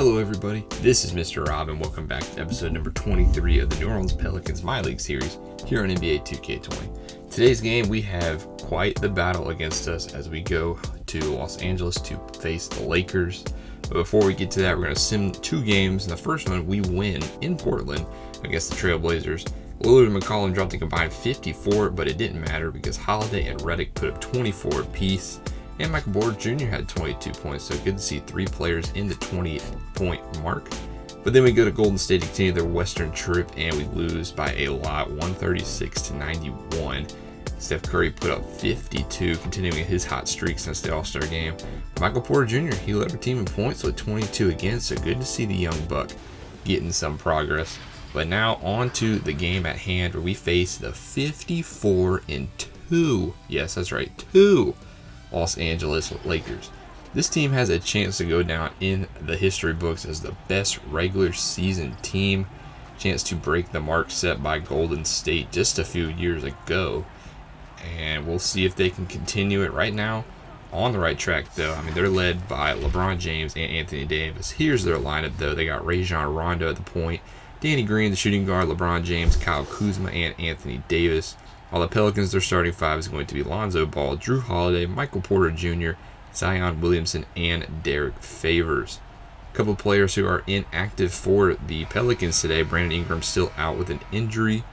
Hello everybody, this is Mr. Rob and welcome back to episode number 23 of the New Orleans Pelicans MyLeague series here on NBA 2K20. Today's game we have quite the battle against us as we go to Los Angeles to face the Lakers. But before we get to that, we're going to sim two games. In the first one, we win in Portland against the Trailblazers. Lillard and McCollum dropped a combined 54, but it didn't matter because Holiday and Redick put up 24 apiece. And Michael Porter Jr. had 22 points, so good to see three players in the 20-point mark. But then we go to Golden State to continue their Western trip, and we lose by a lot, 136-91. Steph Curry put up 52, continuing his hot streak since the All-Star game. Michael Porter Jr., he led our team in points with 22 again, so good to see the young buck getting some progress. But now on to the game at hand where we face the 54-2, yes, that's right, 2 Los Angeles Lakers. This team has a chance to go down in the history books as the best regular season team. Chance to break the mark set by Golden State just a few years ago. And we'll see if they can continue it right now. On the right track though. I mean, they're led by LeBron James and Anthony Davis. Here's their lineup though. They got Rajon Rondo at the point, Danny Green, the shooting guard, LeBron James, Kyle Kuzma, and Anthony Davis. While the Pelicans, their starting five is going to be Lonzo Ball, Jrue Holiday, Michael Porter Jr., Zion Williamson, and Derek Favors. A couple players who are inactive for the Pelicans today. Brandon Ingram still out with an injury,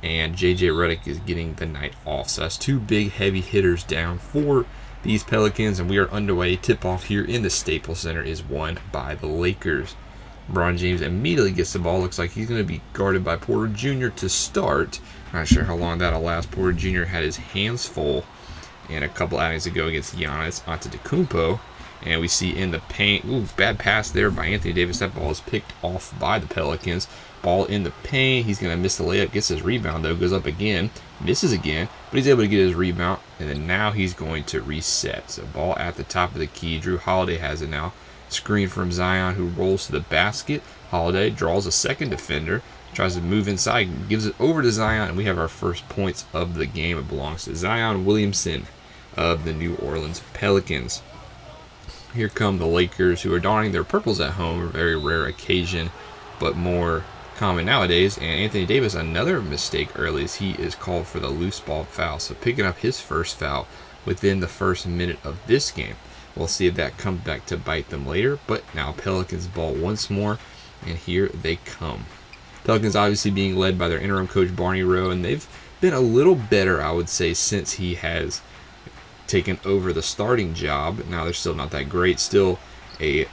and JJ Redick is getting the night off. So that's two big heavy hitters down for these Pelicans, and we are underway. Tip-off here in the Staples Center is won by the Lakers. LeBron James immediately gets the ball. Looks like he's going to be guarded by Porter Jr. to start. Not sure how long that'll last. Porter Jr. had his hands full and a couple outings ago against Giannis Antetokounmpo. And we see in the paint, bad pass there by Anthony Davis. That ball is picked off by the Pelicans. Ball in the paint. He's going to miss the layup. Gets his rebound though. Goes up again. Misses again. But he's able to get his rebound. And then now he's going to reset. So ball at the top of the key. Jrue Holiday has it now. Screen from Zion, who rolls to the basket. Holiday draws a second defender. Tries to move inside. Gives it over to Zion. And we have our first points of the game. It belongs to Zion Williamson of the New Orleans Pelicans. Here come the Lakers, who are donning their purples at home. A very rare occasion, but more common nowadays. And Anthony Davis, another mistake early, as he is called for the loose ball foul. So picking up his first foul within the first minute of this game. We'll see if that comes back to bite them later. But now Pelicans ball once more, and here they come. Pelicans obviously being led by their interim coach Barney Rowe, and they've been a little better, I would say, since he has taken over the starting job. Now they're still not that great, still a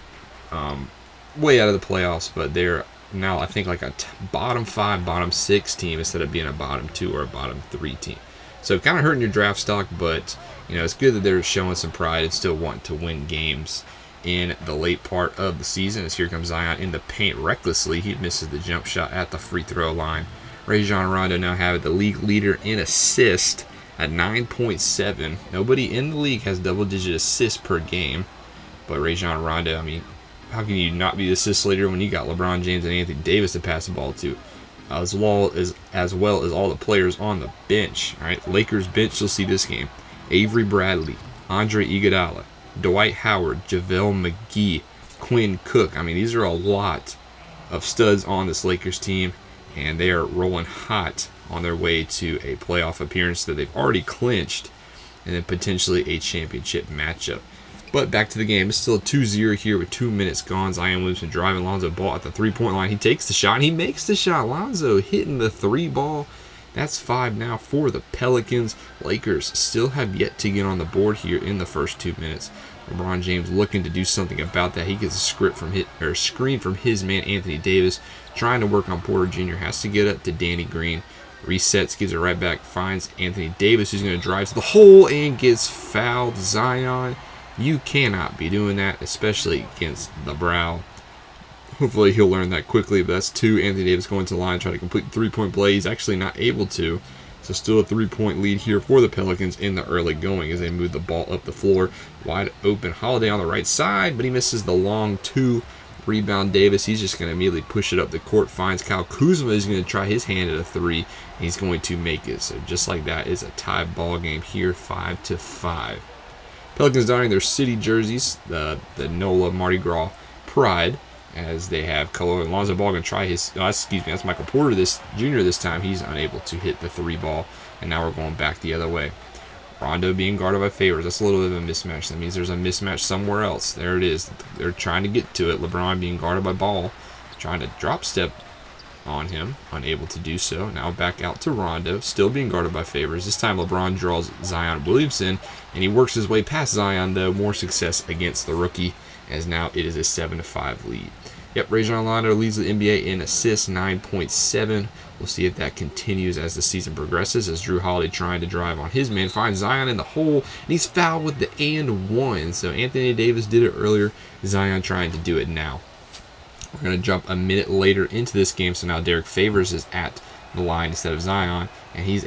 way out of the playoffs, but they're now I think like a bottom 5, bottom 6 team instead of being a bottom 2 or a bottom 3 team. So kind of hurting your draft stock, but it's good that they're showing some pride and still wanting to win games in the late part of the season. As here comes Zion in the paint recklessly. He misses the jump shot at the free throw line. Rajon Rondo now have the league leader in assist at 9.7. Nobody in the league has double-digit assists per game, but Rajon Rondo, I mean, how can you not be the assist leader when you got LeBron James and Anthony Davis to pass the ball to, as well as all the players on the bench? All right, Lakers bench, you'll see this game. Avery Bradley, Andre Iguodala, Dwight Howard, JaVale McGee, Quinn Cook. I mean, these are a lot of studs on this Lakers team, and they are rolling hot on their way to a playoff appearance that they've already clinched, and then potentially a championship matchup. But back to the game. It's still 2-0 here with 2 minutes gone. Zion Williamson driving Lonzo Ball at the three-point line. He takes the shot, and he makes the shot. Lonzo hitting the 3 ball. That's 5 now for the Pelicans. Lakers still have yet to get on the board here in the first 2 minutes. LeBron James looking to do something about that. He gets a screen from his man Anthony Davis. Trying to work on Porter Jr. Has to get up to Danny Green. Resets, gives it right back. Finds Anthony Davis, who's going to drive to the hole and gets fouled. Zion, you cannot be doing that, especially against the Brow. Hopefully he'll learn that quickly, but that's 2. Anthony Davis going to the line, trying to complete the three-point play. He's actually not able to. So still a 3-point lead here for the Pelicans in the early going as they move the ball up the floor. Wide open Holiday on the right side, but he misses the long 2. Rebound Davis. He's just going to immediately push it up the court. Finds Kyle Kuzma. He's going to try his hand at a 3. And he's going to make it. So just like that, it's a tie ball game here, 5-5. Pelicans donning their city jerseys, the NOLA Mardi Gras Pride. as they have Color and Lonzo Ball going to try his, excuse me, that's Michael Porter Jr. this time. He's unable to hit the 3 ball, and now we're going back the other way. Rondo being guarded by Favors. That's a little bit of a mismatch. That means there's a mismatch somewhere else. There it is. They're trying to get to it. LeBron being guarded by Ball, trying to drop step on him, unable to do so. Now back out to Rondo, still being guarded by Favors. This time LeBron draws Zion Williamson, and he works his way past Zion, though. More success against the rookie, as now it is a 7-5 lead. Yep, Rajon Rondo leads the NBA in assists, 9.7. We'll see if that continues as the season progresses, as Jrue Holiday trying to drive on his man, finds Zion in the hole, and he's fouled with the and one. So Anthony Davis did it earlier, Zion trying to do it now. We're going to jump a minute later into this game, so now Derek Favors is at the line instead of Zion, and he's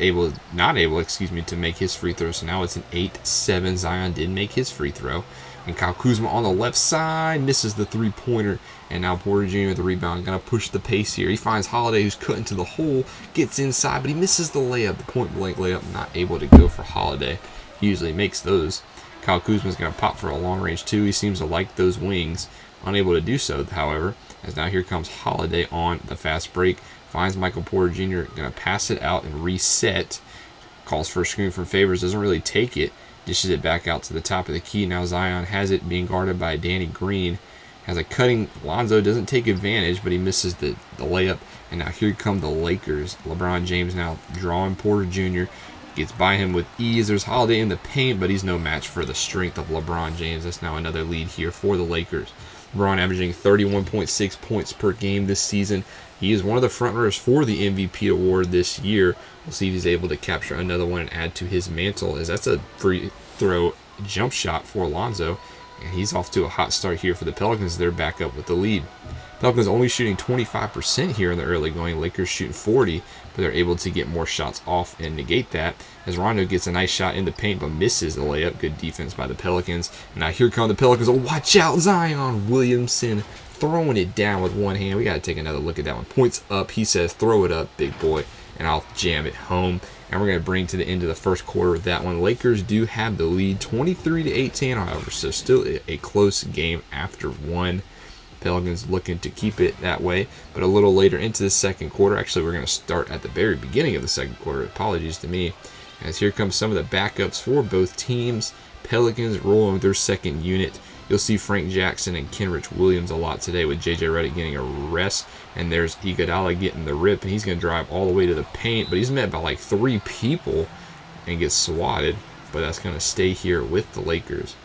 not able to make his free throw. So now it's an 8-7. Zion did make his free throw. And Kyle Kuzma on the left side misses the 3-pointer. And now Porter Jr. with the rebound, going to push the pace here. He finds Holiday, who's cut into the hole, gets inside, but he misses the layup, the point-blank layup, not able to go for Holiday. He usually makes those. Kyle Kuzma's going to pop for a long-range 2. He seems to like those wings. Unable to do so, however, as now here comes Holiday on the fast break. Finds Michael Porter Jr., going to pass it out and reset. Calls for a screen from Favors, doesn't really take it. Dishes it back out to the top of the key. Now Zion has it, being guarded by Danny Green. Has a cutting Lonzo, doesn't take advantage, but he misses the layup. And now here come the Lakers. LeBron James now drawing Porter Jr. Gets by him with ease. There's Holiday in the paint, but he's no match for the strength of LeBron James. That's now another lead here for the Lakers. LeBron averaging 31.6 points per game this season. He is one of the frontrunners for the MVP award this year. We'll see if he's able to capture another one and add to his mantle, as that's a free throw jump shot for Lonzo. And he's off to a hot start here for the Pelicans. They're back up with the lead. Pelicans only shooting 25% here in the early going. Lakers shooting 40%, but they're able to get more shots off and negate that, as Rondo gets a nice shot in the paint but misses the layup. Good defense by the Pelicans. And now here come the Pelicans. Oh, watch out, Zion Williamson throwing it down with one hand. We got to take another look at that one. Points up. He says, throw it up, big boy, and I'll jam it home. And we're going to bring to the end of the first quarter with that one. Lakers do have the lead, 23-18, however, so still a close game after one. Pelicans looking to keep it that way, but a little later into the second quarter, actually we're going to start at the very beginning of the second quarter, apologies to me, as here comes some of the backups for both teams. Pelicans rolling with their second unit. You'll see Frank Jackson and Kenrich Williams a lot today, with J.J. Redick getting a rest, and there's Iguodala getting the rip, and he's going to drive all the way to the paint, but he's met by like 3 people and gets swatted, but that's going to stay here with the Lakers.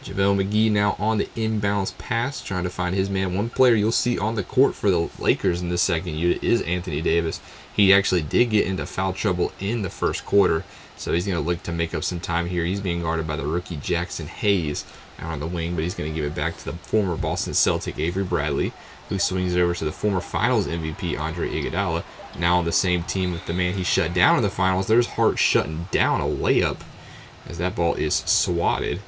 JaVale McGee now on the inbounds pass, trying to find his man. One player you'll see on the court for the Lakers in this second unit is Anthony Davis. He actually did get into foul trouble in the first quarter, so he's going to look to make up some time here. He's being guarded by the rookie Jackson Hayes out on the wing, but he's going to give it back to the former Boston Celtic Avery Bradley, who swings it over to the former Finals MVP Andre Iguodala, now on the same team with the man he shut down in the Finals. There's Hart shutting down a layup as that ball is swatted.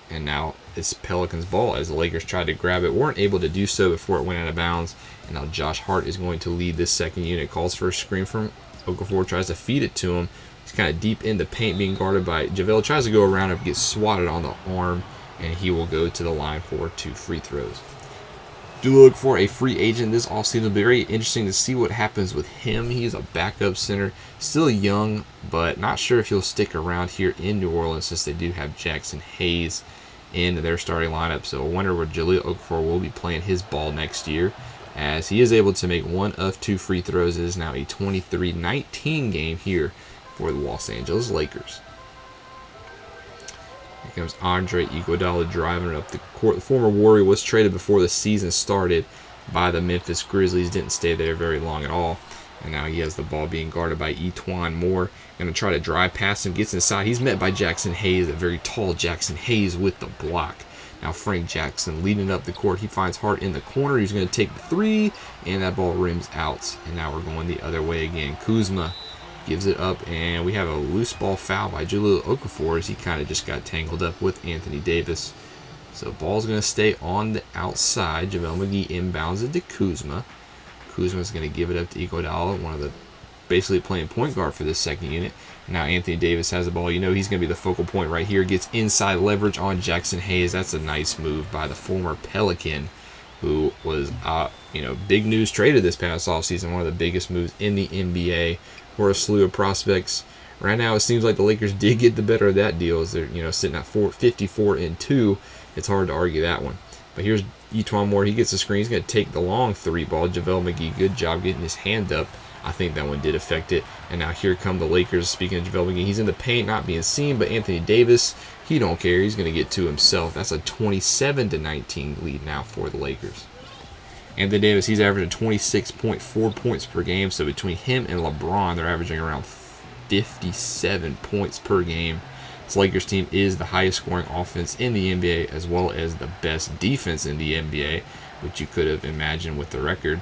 And now it's Pelicans ball, as the Lakers tried to grab it, weren't able to do so before it went out of bounds. And now Josh Hart is going to lead this second unit. Calls for a screen from Okafor, tries to feed it to him. He's kind of deep in the paint, being guarded by JaVale. Tries to go around him, gets swatted on the arm, and he will go to the line for 2 free throws. Do look for a free agent this offseason. It'll be very interesting to see what happens with him. He's a backup center, still young, but not sure if he'll stick around here in New Orleans, since they do have Jackson Hayes in their starting lineup. So I wonder where Jahlil Okafor will be playing his ball next year, as he is able to make 1 of 2 free throws. It is now a 23-19 game here for the Los Angeles Lakers. Here comes Andre Iguodala driving up the court. The former Warrior was traded before the season started by the Memphis Grizzlies. Didn't stay there very long at all. And now he has the ball, being guarded by E'Twaun Moore. Going to try to drive past him. Gets inside. He's met by Jackson Hayes, a very tall Jackson Hayes with the block. Now Frank Jackson leading up the court. He finds Hart in the corner. He's going to take the 3, and that ball rims out. And now we're going the other way again. Kuzma gives it up, and we have a loose ball foul by Jahlil Okafor, as he kind of just got tangled up with Anthony Davis. So ball's going to stay on the outside. JaVale McGee inbounds it to Kuzma. Kuzma's going to give it up to Iguodala, one of the basically playing point guard for this second unit. Now Anthony Davis has the ball. You know he's going to be the focal point right here. Gets inside leverage on Jackson Hayes. That's a nice move by the former Pelican, who was, big news traded this past offseason. One of the biggest moves in the NBA for a slew of prospects. Right now, it seems like the Lakers did get the better of that deal as they're, sitting at 54-2. It's hard to argue that one. But here's E'Twaun Moore. He gets the screen. He's going to take the long three ball. JaVale McGee, good job getting his hand up. I think that one did affect it. And now here come the Lakers. Speaking of JaVale McGee, he's in the paint, not being seen. But Anthony Davis, he don't care. He's going to get to himself. That's a 27-19 lead now for the Lakers. Anthony Davis, he's averaging 26.4 points per game. So between him and LeBron, they're averaging around 57 points per game. This Lakers team is the highest scoring offense in the NBA, as well as the best defense in the NBA, which you could have imagined with the record.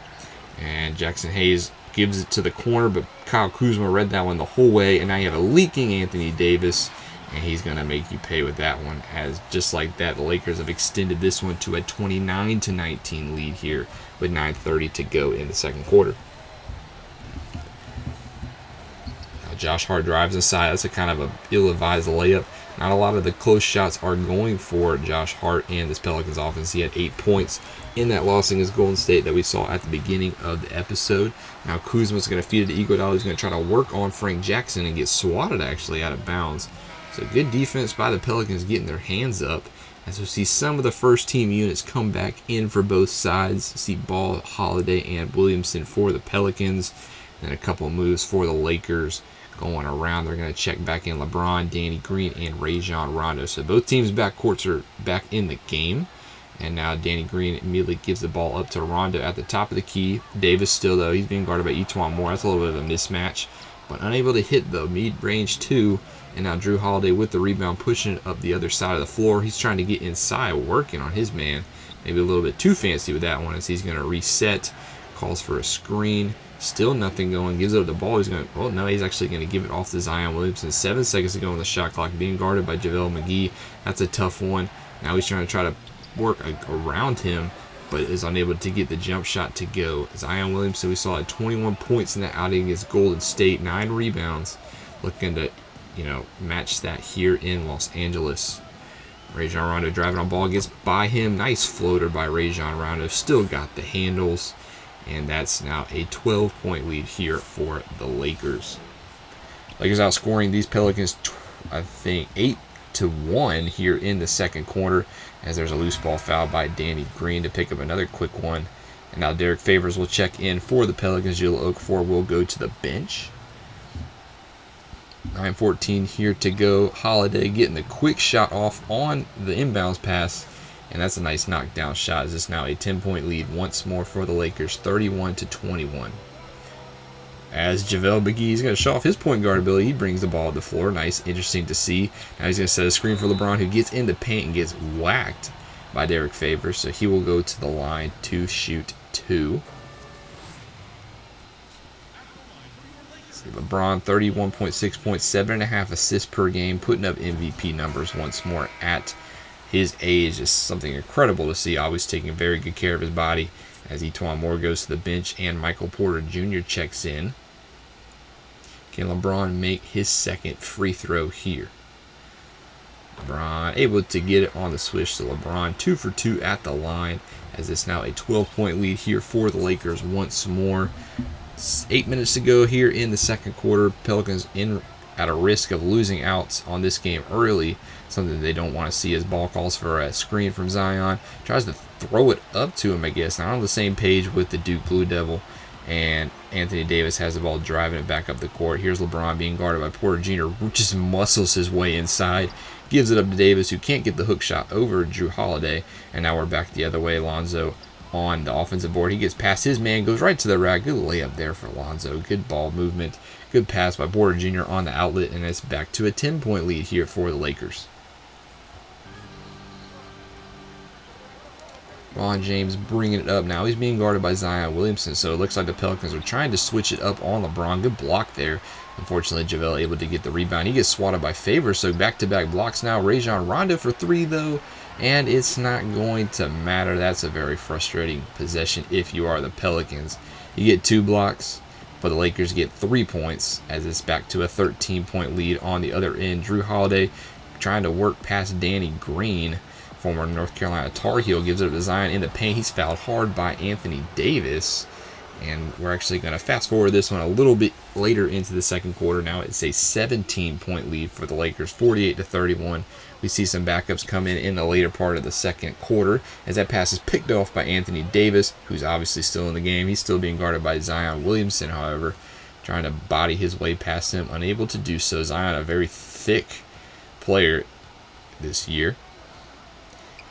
And Jackson Hayes gives it to the corner, but Kyle Kuzma read that one the whole way, and now you have a leaking Anthony Davis, and he's going to make you pay with that one. As just like that, the Lakers have extended this one to a 29-19 lead here with 9:30 to go in the second quarter. Now Josh Hart drives inside. That's a kind of a ill-advised layup. Not a lot of the close shots are going for Josh Hart and this Pelicans offense. He had 8 points in that loss against Golden State that we saw at the beginning of the episode. Now Kuzma's going to feed it to Iguodala. He's going to try to work on Frank Jackson and get swatted actually out of bounds. So good defense by the Pelicans getting their hands up. As we see some of the first team units come back in for both sides. See Ball, Holiday, and Williamson for the Pelicans. Then a couple of moves for the Lakers going around. They're going to check back in LeBron, Danny Green, and Rajon Rondo. So both teams' backcourts are back in the game. And now Danny Green immediately gives the ball up to Rondo at the top of the key. Davis still, though, he's being guarded by E'Twaun Moore. That's a little bit of a mismatch. But unable to hit the mid-range two. And now Jrue Holiday with the rebound, pushing it up the other side of the floor. He's trying to get inside, working on his man. Maybe a little bit too fancy with that one as he's going to reset. Calls for a screen. Still nothing going. Gives up the ball. He's going to, oh no, he's actually going to give it off to Zion Williamson. 7 seconds to go on the shot clock. Being guarded by JaVale McGee. That's a tough one. Now he's trying to work around him, but is unable to get the jump shot to go. Zion Williamson, we saw at 21 points in that outing against Golden State. 9 rebounds. Looking to, match that here in Los Angeles. Rajon Rondo driving on ball, gets by him. Nice floater by Rajon Rondo. Still got the handles. And that's now a 12-point lead here for the Lakers. Lakers outscoring these Pelicans, I think, 8-1 here in the second quarter, as there's a loose ball foul by Danny Green to pick up another quick one. And now Derek Favors will check in for the Pelicans. Jahlil Okafor will go to the bench. 9:14 here to go. Holiday getting the quick shot off on the inbounds pass. And that's a nice knockdown shot. This is now a 10-point lead once more for the Lakers, 31-21. As JaVale McGee is going to show off his point guard ability, he brings the ball to the floor. Nice, interesting to see. Now he's going to set a screen for LeBron, who gets in the paint and gets whacked by Derek Favors. So he will go to the line to shoot 2. See LeBron, 31.6 points, 7.5 assists per game, putting up MVP numbers once more at his age. Is something incredible to see. Always taking very good care of his body. As E'Twaun Moore goes to the bench and Michael Porter Jr. checks in. Can LeBron make his second free throw here? LeBron able to get it on the switch to LeBron. 2 for 2 at the line, as it's now a 12-point lead here for the Lakers once more. 8 minutes to go here in the second quarter. Pelicans at a risk of losing out on this game early. Something they don't want to see as ball calls for a screen from Zion. Tries to throw it up to him, I guess. Not on the same page with the Duke Blue Devil. And Anthony Davis has the ball, driving it back up the court. Here's LeBron being guarded by Porter Jr., who just muscles his way inside. Gives it up to Davis, who can't get the hook shot over Jrue Holiday. And now we're back the other way. Lonzo on the offensive board. He gets past his man, goes right to the rack. Good layup there for Lonzo. Good ball movement. Good pass by Porter Jr. on the outlet. And it's back to a 10-point lead here for the Lakers. LeBron James bringing it up now. He's being guarded by Zion Williamson, so it looks like the Pelicans are trying to switch it up on LeBron. Good block there. Unfortunately, JaVale able to get the rebound. He gets swatted by Favors, so back-to-back blocks now. Rajon Rondo for 3, though, and it's not going to matter. That's a very frustrating possession if you are the Pelicans. You get 2 blocks, but the Lakers get 3 points as it's back to a 13-point lead on the other end. Jrue Holiday trying to work past Danny Green, former North Carolina Tar Heel, gives it up to Zion in the paint. He's fouled hard by Anthony Davis. And we're actually going to fast forward this one a little bit later into the second quarter. Now it's a 17-point lead for the Lakers, 48-31. We see some backups come in the later part of the second quarter as that pass is picked off by Anthony Davis, who's obviously still in the game. He's still being guarded by Zion Williamson, however, trying to body his way past him, unable to do so. Zion, a very thick player this year.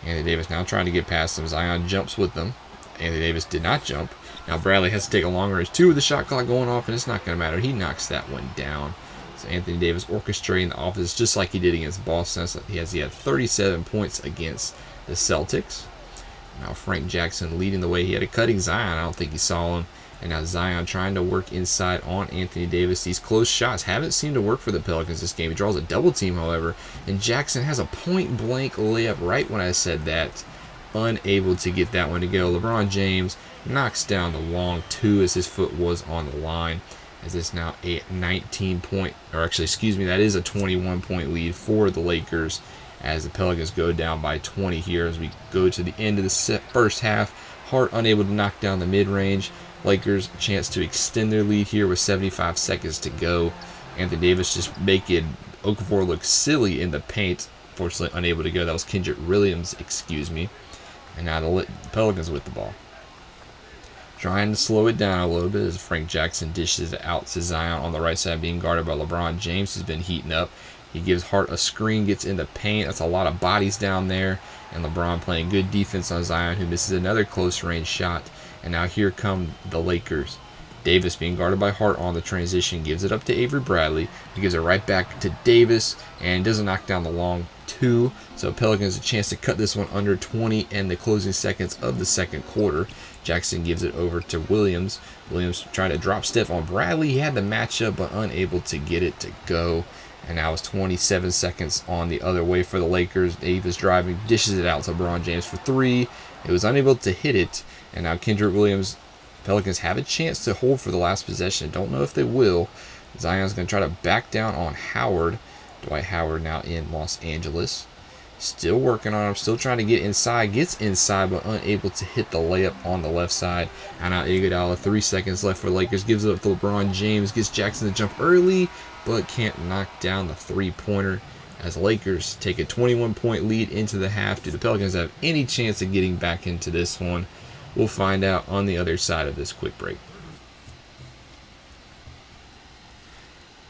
Anthony Davis now trying to get past him. Zion jumps with them. Anthony Davis did not jump. Now Bradley has to take a long range two with the shot clock going off, and it's not going to matter. He knocks that one down. So Anthony Davis orchestrating the offense just like he did against Boston. So he had 37 points against the Celtics. Now Frank Jackson leading the way. He had a cutting Zion. I don't think he saw him. And now Zion trying to work inside on Anthony Davis. These close shots haven't seemed to work for the Pelicans this game. He draws a double team, however, and Jackson has a point-blank layup right when I said that. Unable to get that one to go. LeBron James knocks down the long two as his foot was on the line. As it's now a 19-point, or actually, excuse me, that is a 21-point lead for the Lakers as the Pelicans go down by 20 here as we go to the end of the first half. Hart unable to knock down the mid-range. Lakers chance to extend their lead here with 75 seconds to go. Anthony Davis just making Okafor look silly in the paint. Fortunately, unable to go. That was Kendrick Williams, excuse me. And now the Pelicans with the ball. Trying to slow it down a little bit as Frank Jackson dishes it out to Zion on the right side, being guarded by LeBron James, who's been heating up. He gives Hart a screen, gets in the paint. That's a lot of bodies down there. And LeBron playing good defense on Zion, who misses another close range shot. And now here come the Lakers. Davis being guarded by Hart on the transition, gives it up to Avery Bradley. He gives it right back to Davis and doesn't knock down the long two. So Pelicans a chance to cut this one under 20 and the closing seconds of the second quarter. Jackson gives it over to Williams. Williams trying to drop step on Bradley. He had the matchup but unable to get it to go. And now it's 27 seconds on the other way for the Lakers. Davis driving, dishes it out to LeBron James for three. It was unable to hit it. And now Kendrick Williams, Pelicans have a chance to hold for the last possession. Don't know if they will. Zion's going to try to back down on Howard. Dwight Howard now in Los Angeles. Still working on him. Still trying to get inside. Gets inside but unable to hit the layup on the left side. And now Iguodala, 3 seconds left for Lakers. Gives it up to LeBron James. Gets Jackson to jump early but can't knock down the three-pointer. As Lakers take a 21-point lead into the half. Do the Pelicans have any chance of getting back into this one? We'll find out on the other side of this quick break.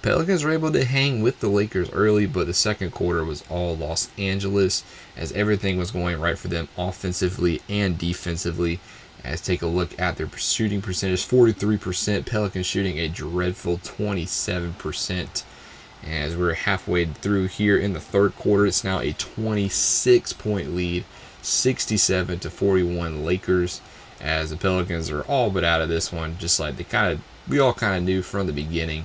Pelicans were able to hang with the Lakers early, but the second quarter was all Los Angeles as everything was going right for them offensively and defensively. As take a look at their shooting percentage, 43%. Pelicans shooting a dreadful 27%. As we're halfway through here in the third quarter, it's now a 26-point lead, 67-41 Lakers. As the Pelicans are all but out of this one, just like we all kind of knew from the beginning.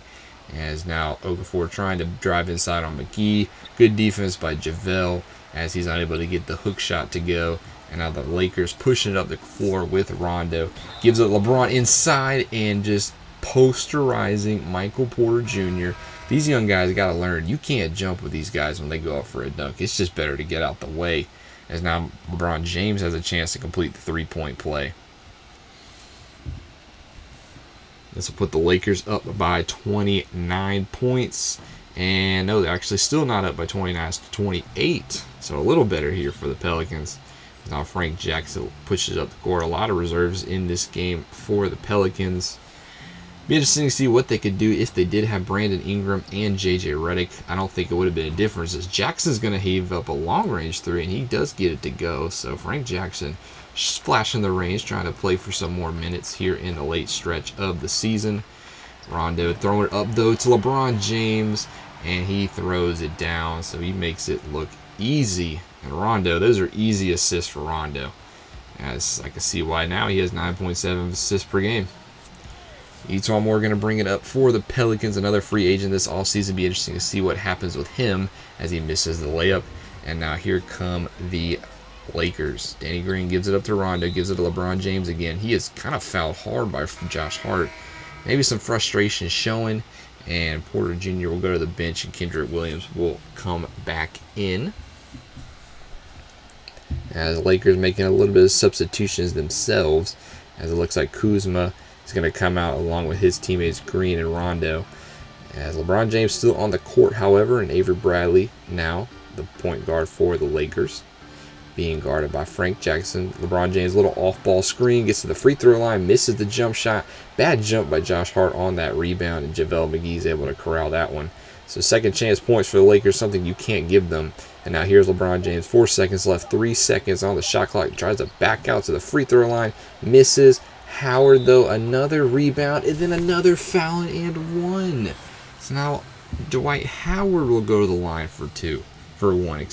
As now Okafor trying to drive inside on McGee. Good defense by JaVale as he's unable to get the hook shot to go. And now the Lakers pushing it up the floor with Rondo. Gives it LeBron inside and just posterizing Michael Porter Jr. These young guys got to learn. You can't jump with these guys when they go up for a dunk. It's just better to get out the way. As now LeBron James has a chance to complete the three-point play. This will put the Lakers up by 29 points. And no, they're actually still not up by 29. It's 28. So a little better here for the Pelicans. Now Frank Jackson pushes up the court. A lot of reserves in this game for the Pelicans. Be interesting to see what they could do if they did have Brandon Ingram and JJ Redick. I don't think it would have been a difference as Jackson's going to heave up a long-range three, and he does get it to go. So Frank Jackson splashing the range, trying to play for some more minutes here in the late stretch of the season. Rondo throwing it up, though, to LeBron James, and he throws it down, so he makes it look easy. And Rondo, those are easy assists for Rondo. As I can see why now he has 9.7 assists per game. Etuan Moore going to bring it up for the Pelicans, another free agent this offseason. Be interesting to see what happens with him as he misses the layup. And now here come the Lakers. Danny Green gives it up to Rondo, gives it to LeBron James again. He is kind of fouled hard by Josh Hart. maybe some frustration showing, and Porter Jr. will go to the bench, and Kendrick Williams will come back in. As the Lakers making a little bit of substitutions themselves, as it looks like Kuzma is going to come out along with his teammates Green and Rondo. As LeBron James still on the court, however, and Avery Bradley now the point guard for the Lakers, being guarded by Frank Jackson. LeBron James, little off-ball screen, gets to the free throw line, misses the jump shot. Bad jump by Josh Hart on that rebound, and JaVale McGee's able to corral that one. So second chance points for the Lakers, something you can't give them. And now here's LeBron James, 4 seconds left, 3 seconds on the shot clock, tries to back out to the free throw line, misses. Howard, though, another rebound, and then another foul and one. So now Dwight Howard will go to the line for one.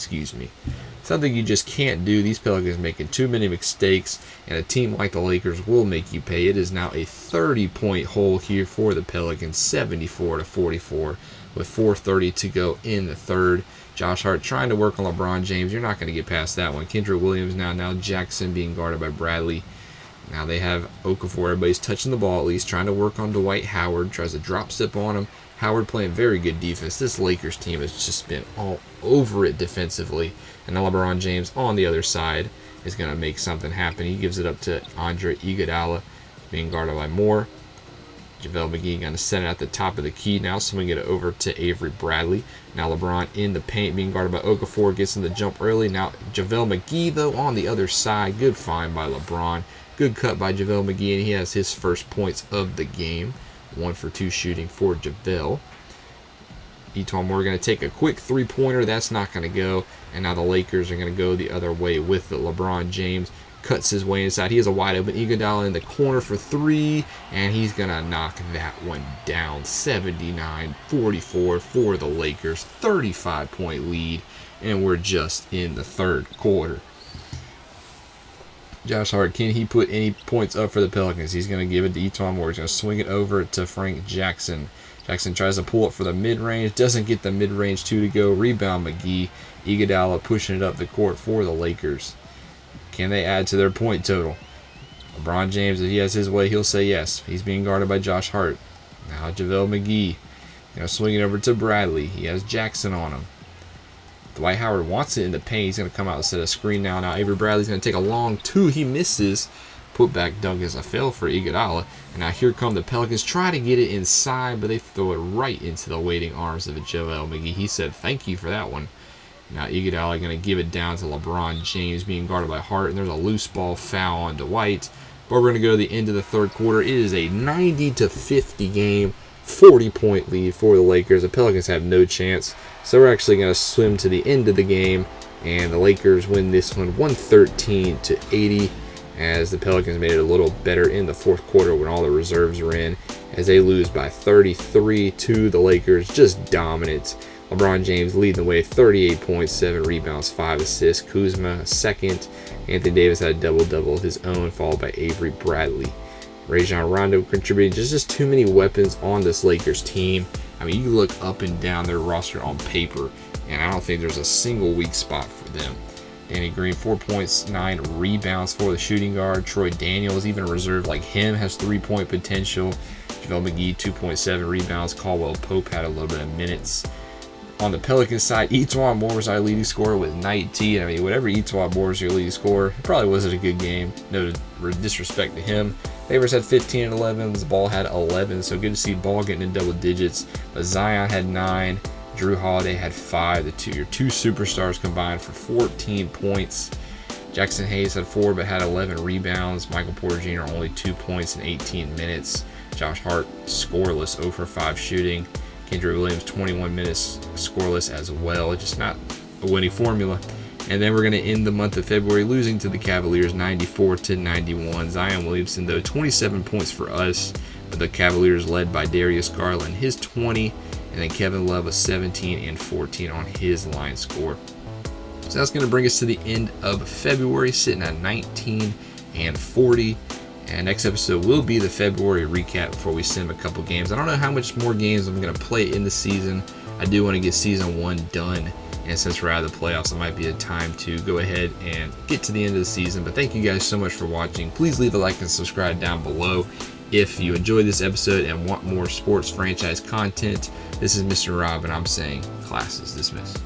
Something you just can't do. These Pelicans making too many mistakes, and a team like the Lakers will make you pay. It is now a 30-point hole here for the Pelicans, 74-44, with 4:30 to go in the third. Josh Hart trying to work on LeBron James. You're not going to get past that one. Kendrick Williams now Jackson being guarded by Bradley. Now they have Okafor. Everybody's touching the ball at least, trying to work on Dwight Howard. Tries to drop step on him. Howard playing very good defense. This Lakers team has just been all over it defensively. And now LeBron James on the other side is going to make something happen. He gives it up to Andre Iguodala, being guarded by Moore. JaVale McGee going to set it at the top of the key now, swing it over to Avery Bradley. Now LeBron in the paint, being guarded by Okafor, gets in the jump early. Now JaVale McGee, though, on the other side. Good find by LeBron. Good cut by JaVale McGee, and he has his first points of the game. 1 for 2 shooting for JaVale. Etuan Moore going to take a quick three-pointer. That's not going to go. And now the Lakers are going to go the other way with it. LeBron James cuts his way inside. He has a wide open Iguodala in the corner for 3, and he's going to knock that one down. 79-44 for the Lakers. 35-point lead, and we're just in the third quarter. Josh Hart, can he put any points up for the Pelicans? He's going to give it to Etuan Moore. He's going to swing it over to Frank Jackson. Jackson tries to pull up for the mid-range. Doesn't get the mid-range 2 to go. Rebound McGee. Iguodala pushing it up the court for the Lakers. Can they add to their point total? LeBron James, if he has his way, he'll say yes. He's being guarded by Josh Hart. Now JaVale McGee. Going to swing it over to Bradley. He has Jackson on him. Dwight Howard wants it in the paint. He's going to come out and set a screen now. Now Avery Bradley's going to take a long 2. He misses. Put back dunk is a fail for Iguodala. And now here come the Pelicans. Try to get it inside, but they throw it right into the waiting arms of JaVale McGee. He said thank you for that one. Now Iguodala going to give it down to LeBron James, being guarded by Hart. And there's a loose ball foul on Dwight. But we're going to go to the end of the third quarter. It is a 90-50 game. 40-point lead for the Lakers. The Pelicans have no chance. So we're actually going to swim to the end of the game. And the Lakers win this one 113-80. As the Pelicans made it a little better in the fourth quarter when all the reserves were in. As they lose by 33 to the Lakers. Just dominant. LeBron James leading the way, 38 points, 7 rebounds, 5 assists. Kuzma second. Anthony Davis had a double-double of his own, followed by Avery Bradley. Rajon Rondo contributing. Just too many weapons on this Lakers team. I mean, you look up and down their roster on paper, and I don't think there's a single weak spot for them. Danny Green, 4 points, 9 rebounds for the shooting guard. Troy Daniels, even a reserve like him, has 3-point potential. JaVale McGee, 2.7 rebounds. Caldwell Pope had a little bit of minutes. On the Pelicans side, Etuan Moore was our leading scorer with 19. I mean, whatever Etuan Moore is your leading scorer, it probably wasn't a good game. No disrespect to him. Favors had 15 and 11. The Ball had 11, so good to see Ball getting in double digits. But Zion had 9. Jrue Holiday had 5. Your two superstars combined for 14 points. Jackson Hayes had 4, but had 11 rebounds. Michael Porter Jr. only 2 points in 18 minutes. Josh Hart scoreless, 0 for 5 shooting. Kendrick Williams, 21 minutes scoreless as well. Just not a winning formula. And then we're going to end the month of February losing to the Cavaliers 94-91. Zion Williamson, though, 27 points for us. But the Cavaliers led by Darius Garland, his 20. And then Kevin Love, a 17 and 14 on his line score. So that's going to bring us to the end of February, sitting at 19 and 40. And next episode will be the February recap before we sim a couple games. I don't know how much more games I'm going to play in the season. I do want to get season 1 done. And since we're out of the playoffs, it might be a time to go ahead and get to the end of the season. But thank you guys so much for watching. Please leave a like and subscribe down below. If you enjoyed this episode and want more sports franchise content, this is Mr. Rob, and I'm saying class is dismissed.